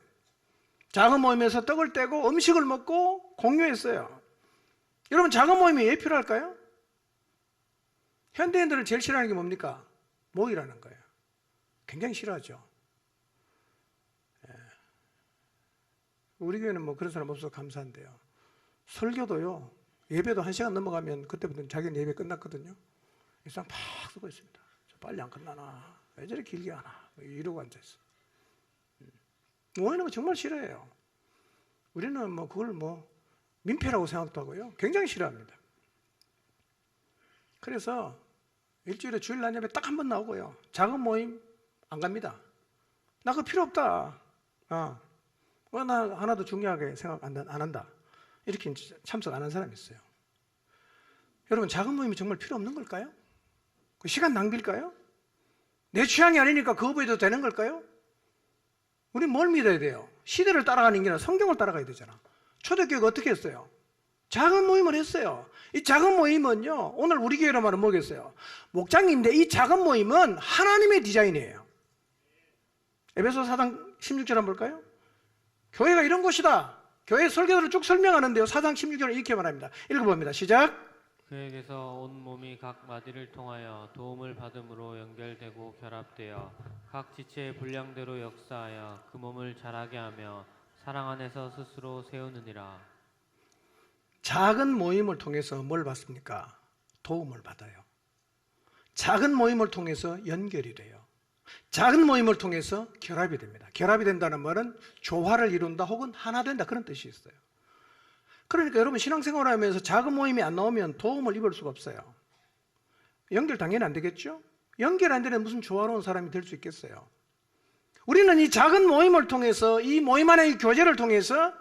작은 모임에서 떡을 떼고 음식을 먹고 공유했어요. 여러분, 작은 모임이 왜 필요할까요? 현대인들은 제일 싫어하는 게 뭡니까? 모이라는 거예요. 굉장히 싫어하죠. 우리 교회는 뭐 그런 사람 없어서 감사한데요. 설교도요, 예배도 1시간 넘어가면 그때부터는 자기는 예배 끝났거든요. 일상 팍 쓰고 있습니다. 빨리 안 끝나나? 왜 저렇게 길게 하나? 이러고 앉아있어요. 모이는 거 정말 싫어해요. 우리는 뭐 그걸 뭐 민폐라고 생각도 하고요. 굉장히 싫어합니다. 그래서 일주일에 주일 날 예배 딱 한 번 나오고요. 작은 모임 안 갑니다. 나 그거 필요 없다. 나 하나도 중요하게 생각 안 한다. 이렇게 참석 안 한 사람이 있어요. 여러분, 작은 모임이 정말 필요 없는 걸까요? 그 시간 낭비일까요? 내 취향이 아니니까 거부해도 되는 걸까요? 우리 뭘 믿어야 돼요? 시대를 따라가는 게 아니라 성경을 따라가야 되잖아. 초대교회가 어떻게 했어요? 작은 모임을 했어요. 이 작은 모임은요, 오늘 우리 교회로 말하면 뭐겠어요? 목장인데 이 작은 모임은 하나님의 디자인이에요. 에베소 4장 16절 한번 볼까요? 교회가 이런 곳이다. 교회 설교를 쭉 설명하는데요. 4장 16절을 이렇게 말합니다. 읽어봅니다. 시작. 그에게서 온 몸이 각 마디를 통하여 도움을 받음으로 연결되고 결합되어 각 지체의 분량대로 역사하여 그 몸을 자라게 하며 사랑 안에서 스스로 세우느니라. 작은 모임을 통해서 뭘 받습니까? 도움을 받아요. 작은 모임을 통해서 연결이 돼요. 작은 모임을 통해서 결합이 됩니다. 결합이 된다는 말은 조화를 이룬다 혹은 하나 된다, 그런 뜻이 있어요. 그러니까 여러분 신앙생활을 하면서 작은 모임이 안 나오면 도움을 입을 수가 없어요. 연결 당연히 안 되겠죠? 연결 안 되는 무슨 조화로운 사람이 될 수 있겠어요? 우리는 이 작은 모임을 통해서, 이 모임 안의 이 교제를 통해서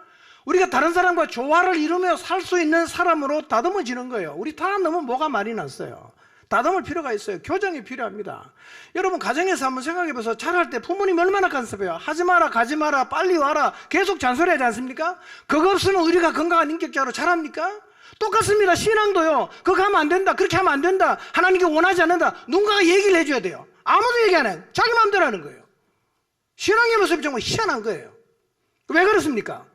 우리가 다른 사람과 조화를 이루며 살 수 있는 사람으로 다듬어지는 거예요. 우리 다 너무 뭐가 많이 났어요. 다듬을 필요가 있어요. 교정이 필요합니다. 여러분 가정에서 한번 생각해 보세요. 잘할 때 부모님이 얼마나 간섭해요. 하지 마라, 가지 마라, 빨리 와라, 계속 잔소리하지 않습니까? 그거 없으면 우리가 건강한 인격자로 자랍니까? 똑같습니다. 신앙도요. 그거 하면 안 된다, 그렇게 하면 안 된다, 하나님께 원하지 않는다, 누군가가 얘기를 해줘야 돼요. 아무도 얘기 안 해요. 자기 마음대로 하는 거예요. 신앙의 모습이 정말 희한한 거예요. 왜 그렇습니까?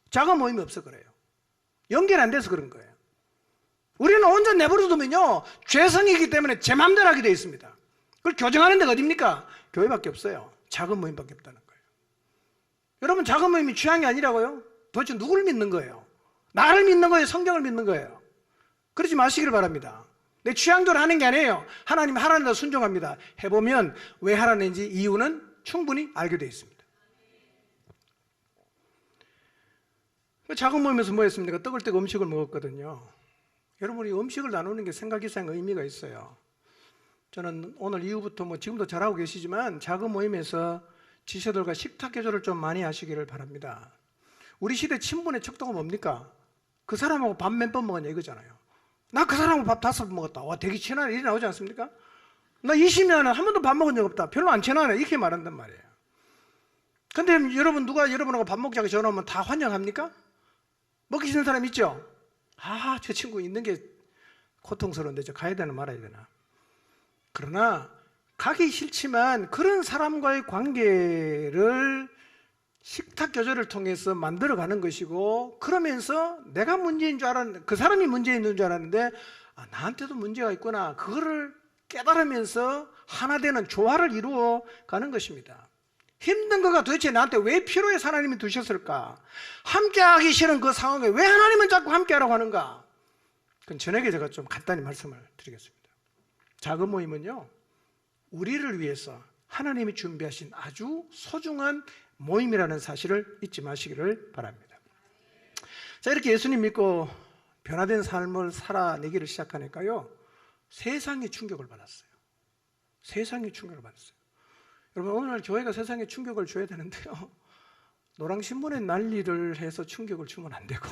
작은 모임이 없어 그래요. 연결 안 돼서 그런 거예요. 우리는 온전 내버려 두면요, 죄성이기 때문에 제 마음대로 하게 되어 있습니다. 그걸 교정하는 데가 어딥니까? 교회밖에 없어요. 작은 모임밖에 없다는 거예요. 여러분 작은 모임이 취향이 아니라고요? 도대체 누구를 믿는 거예요? 나를 믿는 거예요? 성경을 믿는 거예요? 그러지 마시기를 바랍니다. 내 취향대로 하는 게 아니에요. 하나님 하라는 대로 순종합니다. 해보면 왜 하라는지 이유는 충분히 알게 되어 있습니다. 작은 모임에서 뭐 했습니까? 떡을 떼고 음식을 먹었거든요. 여러분이 음식을 나누는 게 생각 이상 의미가 있어요. 저는 오늘 이후부터 지금도 잘하고 계시지만 작은 모임에서 지체들과 식탁 교조를 좀 많이 하시기를 바랍니다. 우리 시대 친분의 척도가 뭡니까? 그 사람하고 밥 몇 번 먹었냐 이거잖아요. 나 그 사람하고 밥 5번 먹었다. 와, 되게 친하네, 일이 나오지 않습니까? 나 20년은 한 번도 밥 먹은 적 없다. 별로 안 친하네, 이렇게 말한단 말이에요. 근데 여러분, 누가 여러분하고 밥 먹자고 전화하면 다 환영합니까? 먹기 싫은 사람 있죠? 아, 저 친구 있는 게 고통스러운데 저 가야 되나 말아야 되나. 그러나 가기 싫지만 그런 사람과의 관계를 식탁 교제를 통해서 만들어가는 것이고, 그러면서 내가 문제인 줄 알았는데, 그 사람이 문제 있는 줄 알았는데 나한테도 문제가 있구나, 그거를 깨달으면서 하나 되는 조화를 이루어 가는 것입니다. 힘든 거가 도대체 나한테 왜 필요해 하나님이 두셨을까? 함께하기 싫은 그 상황에 왜 하나님은 자꾸 함께하라고 하는가? 그건 저녁에 제가 좀 간단히 말씀을 드리겠습니다. 작은 모임은요, 우리를 위해서 하나님이 준비하신 아주 소중한 모임이라는 사실을 잊지 마시기를 바랍니다. 자, 이렇게 예수님 믿고 변화된 삶을 살아내기를 시작하니까요, 세상이 충격을 받았어요. 세상이 충격을 받았어요. 여러분, 오늘날 교회가 세상에 충격을 줘야 되는데요, 노랑신문에 난리를 해서 충격을 주면 안 되고,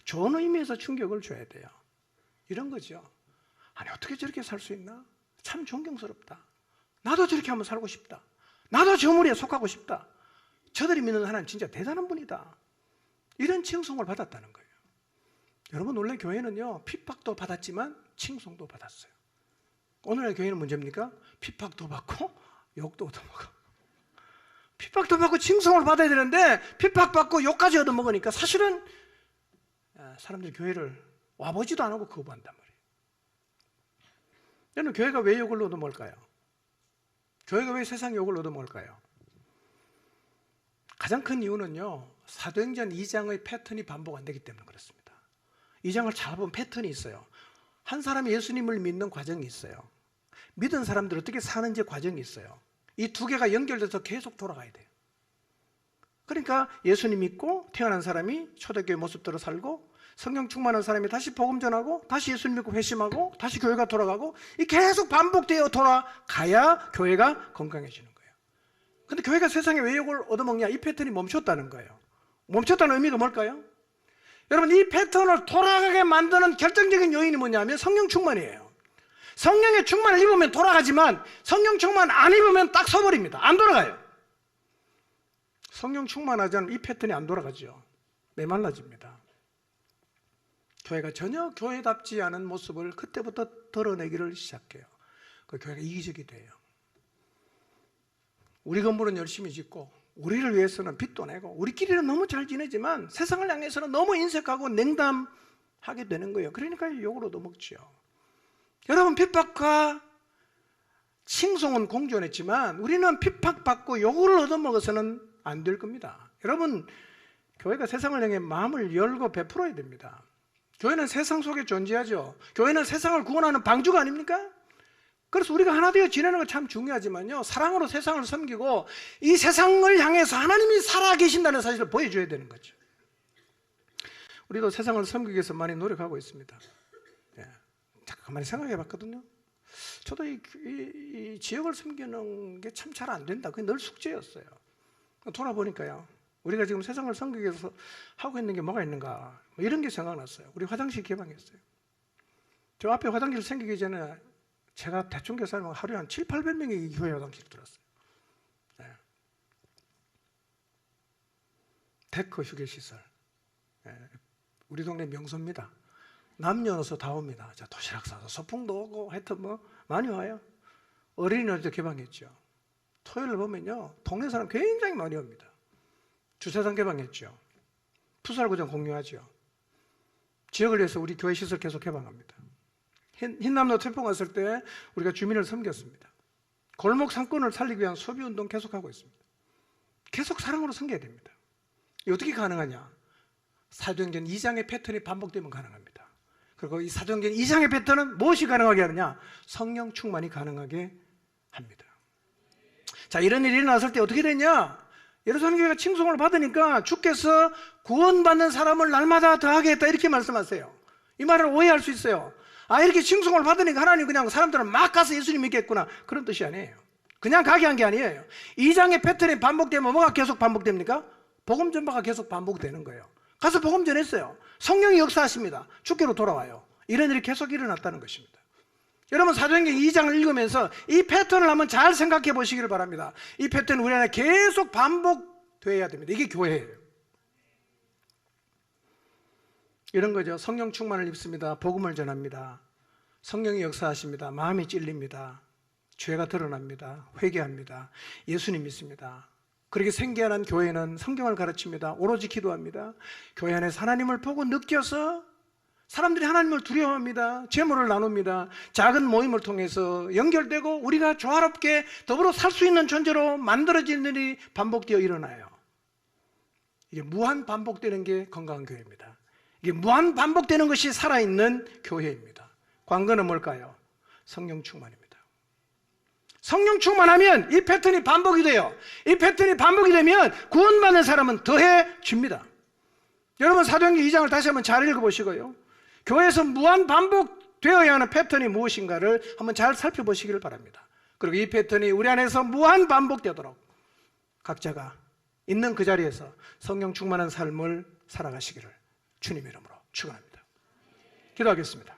좋은 의미에서 충격을 줘야 돼요. 이런 거죠. 아니, 어떻게 저렇게 살 수 있나? 참 존경스럽다. 나도 저렇게 한번 살고 싶다. 나도 저 무리에 속하고 싶다. 저들이 믿는 하나님 진짜 대단한 분이다. 이런 칭송을 받았다는 거예요. 여러분, 원래 교회는요, 핍박도 받았지만 칭송도 받았어요. 오늘날 교회는 문제입니까? 핍박도 받고 욕도 얻어먹어. 핍박도 받고 칭송을 받아야 되는데 핍박받고 욕까지 얻어먹으니까 사실은 사람들이 교회를 와보지도 안 하고 거부한단 말이에요. 여러분, 교회가 왜 욕을 얻어먹을까요? 교회가 왜 세상 욕을 얻어먹을까요? 가장 큰 이유는요, 사도행전 2장의 패턴이 반복 안 되기 때문에 그렇습니다. 2장을 잘 보면 패턴이 있어요. 한 사람이 예수님을 믿는 과정이 있어요. 믿은 사람들 어떻게 사는지 과정이 있어요. 이 두 개가 연결돼서 계속 돌아가야 돼요. 그러니까 예수님 믿고 태어난 사람이 초대교회 모습대로 살고, 성령 충만한 사람이 다시 복음 전하고, 다시 예수님 믿고 회심하고, 다시 교회가 돌아가고, 이 계속 반복되어 돌아가야 교회가 건강해지는 거예요. 근데 교회가 세상에 왜 욕을 얻어먹냐? 이 패턴이 멈췄다는 거예요. 멈췄다는 의미가 뭘까요? 여러분, 이 패턴을 돌아가게 만드는 결정적인 요인이 뭐냐면 성령 충만이에요. 성령의 충만을 입으면 돌아가지만 성령 충만 안 입으면 딱 서버립니다. 안 돌아가요. 성령 충만하지 않으면 이 패턴이 안 돌아가죠. 메말라집니다. 교회가 전혀 교회답지 않은 모습을 그때부터 드러내기를 시작해요. 그 교회가 이기적이 돼요. 우리 건물은 열심히 짓고 우리를 위해서는 빚도 내고 우리끼리는 너무 잘 지내지만 세상을 향해서는 너무 인색하고 냉담하게 되는 거예요. 그러니까 욕을 얻어먹죠. 여러분, 핍박과 칭송은 공존했지만 우리는 핍박받고 욕을 얻어먹어서는 안 될 겁니다. 여러분, 교회가 세상을 향해 마음을 열고 베풀어야 됩니다. 교회는 세상 속에 존재하죠. 교회는 세상을 구원하는 방주가 아닙니까? 그래서 우리가 하나 되어 지내는 거 참 중요하지만요, 사랑으로 세상을 섬기고 이 세상을 향해서 하나님이 살아계신다는 사실을 보여줘야 되는 거죠. 우리도 세상을 섬기기 위해서 많이 노력하고 있습니다. 예. 잠깐 가만히 생각해 봤거든요. 저도 이 지역을 섬기는 게 참 잘 안 된다. 그게 늘 숙제였어요. 돌아보니까요, 우리가 지금 세상을 섬기기 위해서 하고 있는 게 뭐가 있는가, 뭐 이런 게 생각났어요. 우리 화장실 개방했어요. 저 앞에 화장실 생기기 전에 제가 대충 계산하면 하루에 한 700~800명이 이 교회 화장실 들었어요. 네. 데크 휴게시설. 네. 우리 동네 명소입니다. 남녀노소 다 옵니다. 자, 도시락 싸서 소풍도 오고 하여튼 뭐 많이 와요. 어린이날도 개방했죠. 토요일 보면요, 동네 사람 굉장히 많이 옵니다. 주차장 개방했죠. 풋살구장 공유하죠. 지역을 위해서 우리 교회 시설 계속 개방합니다. 흰남노 태풍 왔을 때 우리가 주민을 섬겼습니다. 골목 상권을 살리기 위한 소비운동 계속하고 있습니다. 계속 사랑으로 섬겨야 됩니다. 어떻게 가능하냐? 사도행전 2장의 패턴이 반복되면 가능합니다. 그리고 이 사도행전 2장의 패턴은 무엇이 가능하게 하느냐? 성령 충만이 가능하게 합니다. 자, 이런 일이 일어났을 때 어떻게 되냐? 예루살렘 교회가 칭송을 받으니까 주께서 구원받는 사람을 날마다 더하게 했다, 이렇게 말씀하세요. 이 말을 오해할 수 있어요. 아, 이렇게 칭송을 받으니까 하나님 그냥 사람들은 막 가서 예수님 믿겠구나, 그런 뜻이 아니에요. 그냥 가게 한 게 아니에요. 2장의 패턴이 반복되면 뭐가 계속 반복됩니까? 복음 전파가 계속 반복되는 거예요. 가서 복음 전했어요. 성령이 역사하십니다. 주께로 돌아와요. 이런 일이 계속 일어났다는 것입니다. 여러분, 사도행전 2장을 읽으면서 이 패턴을 한번 잘 생각해 보시기를 바랍니다. 이 패턴은 우리 안에 계속 반복되어야 됩니다. 이게 교회예요. 이런 거죠. 성령 충만을 입습니다. 복음을 전합니다. 성령이 역사하십니다. 마음이 찔립니다. 죄가 드러납니다. 회개합니다. 예수님 믿습니다. 그렇게 생겨난 교회는 성경을 가르칩니다. 오로지 기도합니다. 교회 안에서 하나님을 보고 느껴서 사람들이 하나님을 두려워합니다. 재물을 나눕니다. 작은 모임을 통해서 연결되고 우리가 조화롭게 더불어 살 수 있는 존재로 만들어지는 일이 반복되어 일어나요. 이게 무한 반복되는 게 건강한 교회입니다. 이게 무한 반복되는 것이 살아있는 교회입니다. 관건은 뭘까요? 성령 충만입니다. 성령 충만하면 이 패턴이 반복이 돼요. 이 패턴이 반복이 되면 구원받는 사람은 더해집니다. 여러분, 사도행전 2장을 다시 한번 잘 읽어보시고요, 교회에서 무한 반복되어야 하는 패턴이 무엇인가를 한번 잘 살펴보시기를 바랍니다. 그리고 이 패턴이 우리 안에서 무한 반복되도록 각자가 있는 그 자리에서 성령 충만한 삶을 살아가시기를 주님의 이름으로 축원합니다. 기도하겠습니다.